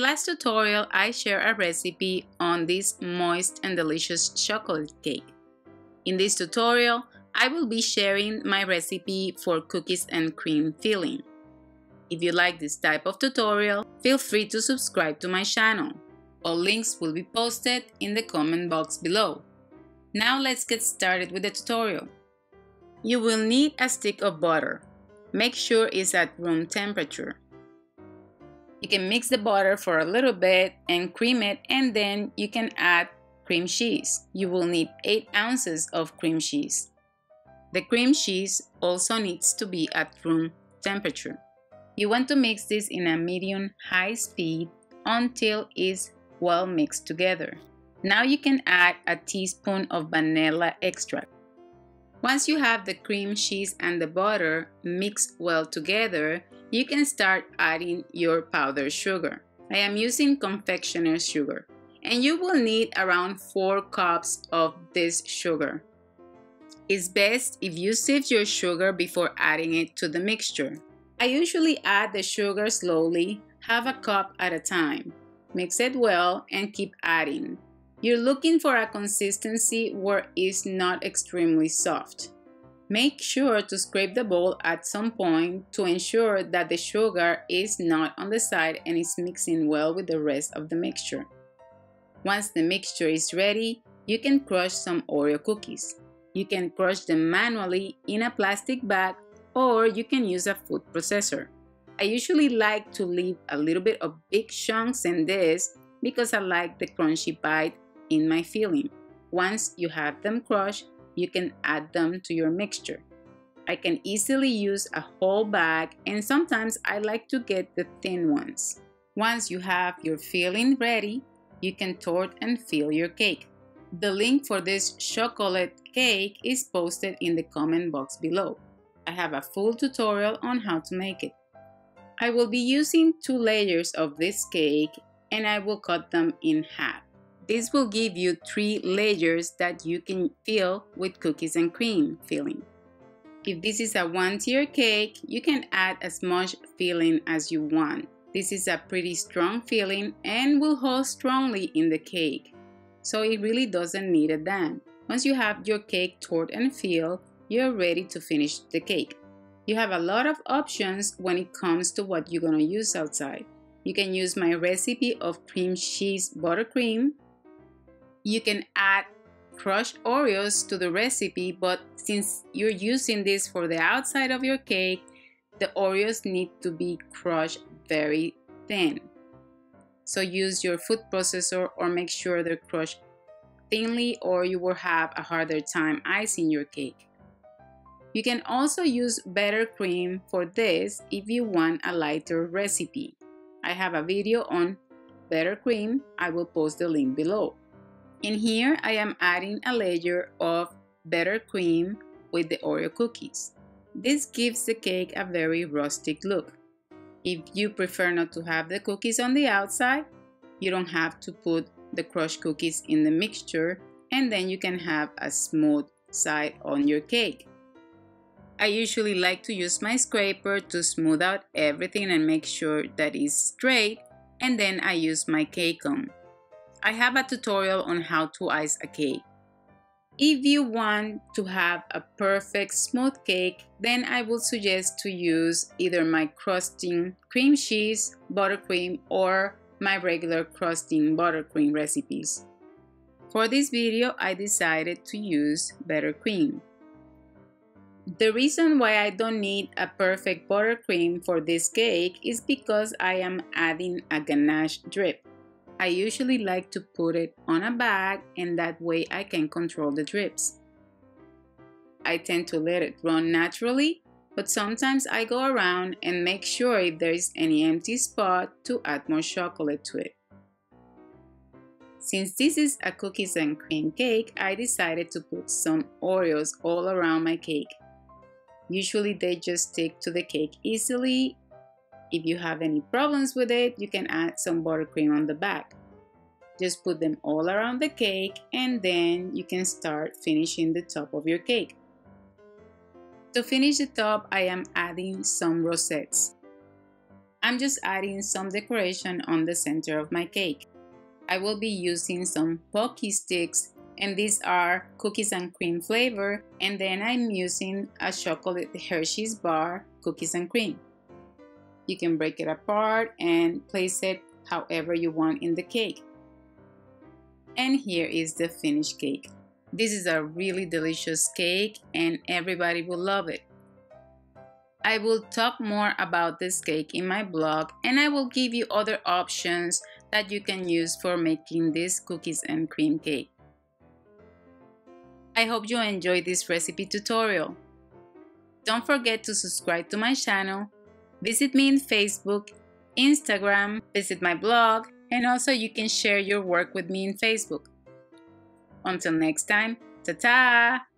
last tutorial, I shared a recipe on this moist and delicious chocolate cake. In this tutorial, I will be sharing my recipe for cookies and cream filling. If you like this type of tutorial, feel free to subscribe to my channel. All links will be posted in the comment box below. Now let's get started with the tutorial. You will need a stick of butter. Make sure it's at room temperature. You can mix the butter for a little bit and cream it, and then you can add cream cheese. You will need 8 ounces of cream cheese. The cream cheese also needs to be at room temperature. You want to mix this in a medium-high speed until it's well mixed together. Now you can add a teaspoon of vanilla extract. Once you have the cream cheese and the butter mixed well together, you can start adding your powdered sugar. I am using confectioner's sugar, and you will need around 4 cups of this sugar. It's best if you sieve your sugar before adding it to the mixture. I usually add the sugar slowly, half a cup at a time. Mix it well and keep adding. You're looking for a consistency where it's not extremely soft. Make sure to scrape the bowl at some point to ensure that the sugar is not on the side and is mixing well with the rest of the mixture. Once the mixture is ready, you can crush some Oreo cookies. You can crush them manually in a plastic bag, or you can use a food processor. I usually like to leave a little bit of big chunks in this because I like the crunchy bite in my filling. Once you have them crushed, you can add them to your mixture. I can easily use a whole bag, and sometimes I like to get the thin ones. Once you have your filling ready, you can torte and fill your cake. The link for this chocolate cake is posted in the comment box below. I have a full tutorial on how to make it. I will be using 2 layers of this cake, and I will cut them in half. This will give you 3 layers that you can fill with cookies and cream filling. If this is a 1-tier cake, you can add as much filling as you want. This is a pretty strong filling and will hold strongly in the cake, so it really doesn't need a dam. Once you have your cake torte and filled, you're ready to finish the cake. You have a lot of options when it comes to what you're gonna use outside. You can use my recipe of cream cheese buttercream. You can add crushed Oreos to the recipe, but since you're using this for the outside of your cake, the Oreos need to be crushed very thin. So use your food processor or make sure they're crushed thinly, or you will have a harder time icing your cake. You can also use Buttercream for this if you want a lighter recipe. I have a video on Buttercream. I will post the link below. In here, I am adding a layer of Buttercream with the Oreo cookies. This gives the cake a very rustic look. If you prefer not to have the cookies on the outside, you don't have to put the crushed cookies in the mixture, and then you can have a smooth side on your cake. I usually like to use my scraper to smooth out everything and make sure that it's straight, and then I use my cake comb. I have a tutorial on how to ice a cake. If you want to have a perfect smooth cake, then I would suggest to use either my crusting cream cheese buttercream or my regular crusting buttercream recipes. For this video, I decided to use Buttercream. The reason why I don't need a perfect buttercream for this cake is because I am adding a ganache drip. I usually like to put it on a bag, and that way I can control the drips. I tend to let it run naturally, but sometimes I go around and make sure if there is any empty spot to add more chocolate to it. Since this is a cookies and cream cake, I decided to put some Oreos all around my cake. Usually they just stick to the cake easily. If you have any problems with it, you can add some buttercream on the back. Just put them all around the cake, and then you can start finishing the top of your cake. To finish the top, I am adding some rosettes. I'm just adding some decoration on the center of my cake. I will be using some Pocky sticks, and these are cookies and cream flavor, and then I'm using a chocolate Hershey's bar, cookies and cream. You can break it apart and place it however you want in the cake. And here is the finished cake. This is a really delicious cake and everybody will love it. I will talk more about this cake in my blog, and I will give you other options that you can use for making this cookies and cream cake. I hope you enjoyed this recipe tutorial. Don't forget to subscribe to my channel, visit me in Facebook, Instagram, visit my blog, and also you can share your work with me in Facebook. Until next time, ta-ta!